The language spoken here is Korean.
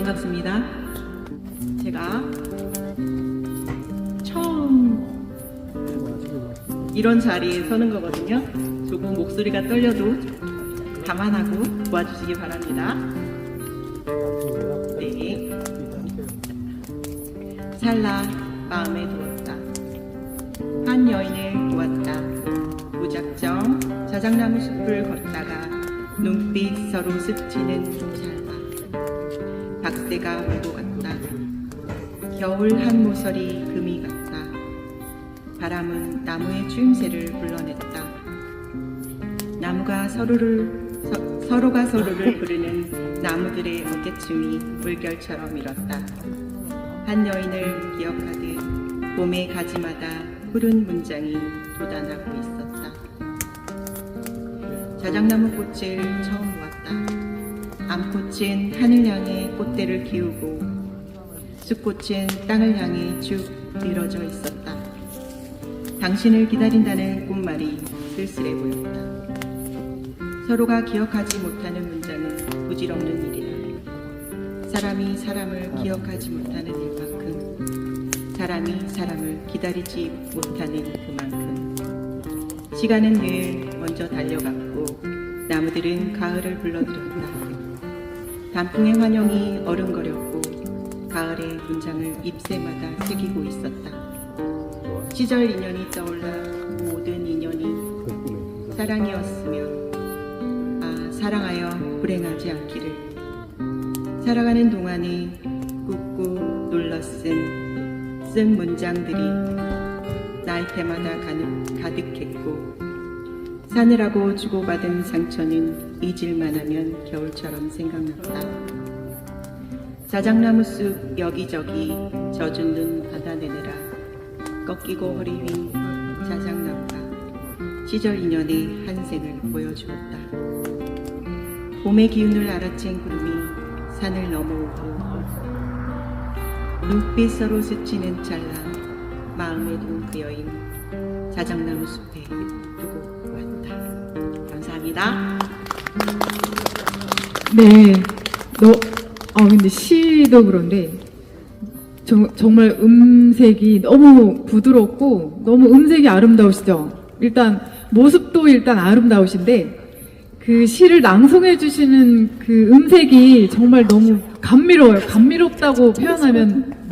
반갑습니다. 제가 처음 이런 자리에 서는 거거든요. 조금 목소리가 떨려도 감안하고 도와주시기 바랍니다. 네. 찰나 마음에 두었다. 한 여인을 보았다. 무작정 자작나무 숲을 걷다가 눈빛 서로 스치는 찰나. 박새가 오고 갔다. 겨울 한 모서리 금이 같다. 바람은 나무의 추임새를 불러냈다. 나무가 서로가 서로를 부르는 나무들의 어깨춤이 물결처럼 일었다. 한 여인을 기억하듯 봄의 가지마다 푸른 문장이 돋아나고 있었다. 자작나무 꽃을 처음 보았다. 암꽃은 하늘 향해 꽃대를 키우고 숲꽃은 땅을 향해 쭉 늘어져 있었다. 당신을 기다린다는 꽃말이 쓸쓸해 보였다. 서로가 기억하지 못하는 문장은 부질없는 일이다. 사람이 사람을 기억하지 못하는 일만큼 사람이 사람을 기다리지 못하는 그만큼 시간은 늘 먼저 달려갔고 나무들은 가을을 불러들였다. 단풍의 환영이 어른거렸고 가을의 문장을 잎새마다 새기고 있었다. 시절 인연이 떠올라 모든 인연이 사랑이었으면 사랑하여 불행하지 않기를. 살아가는 동안에 꾹꾹 눌러 쓴 문장들이 나이테마다 가득했고 사느라고 주고받은 상처는 잊을만 하면 겨울처럼 생각났다. 자작나무 숲 여기저기 젖은 눈 받아내느라 꺾이고 허리 윈 자작나무가 시절 인연의 한생을 보여주었다. 봄의 기운을 알아챈 구름이 산을 넘어오고 눈빛 서로 스치는 찰나 마음에 든 그 여인 자작나무 숲에 두고 왔다. 감사합니다. 네, 근데 시도 그런데 정말 음색이 너무 부드럽고 너무 음색이 아름다우시죠? 일단 모습도 일단 아름다우신데 그 시를 낭송해 주시는 그 음색이 정말 너무 감미로워요. 감미롭다고 표현하면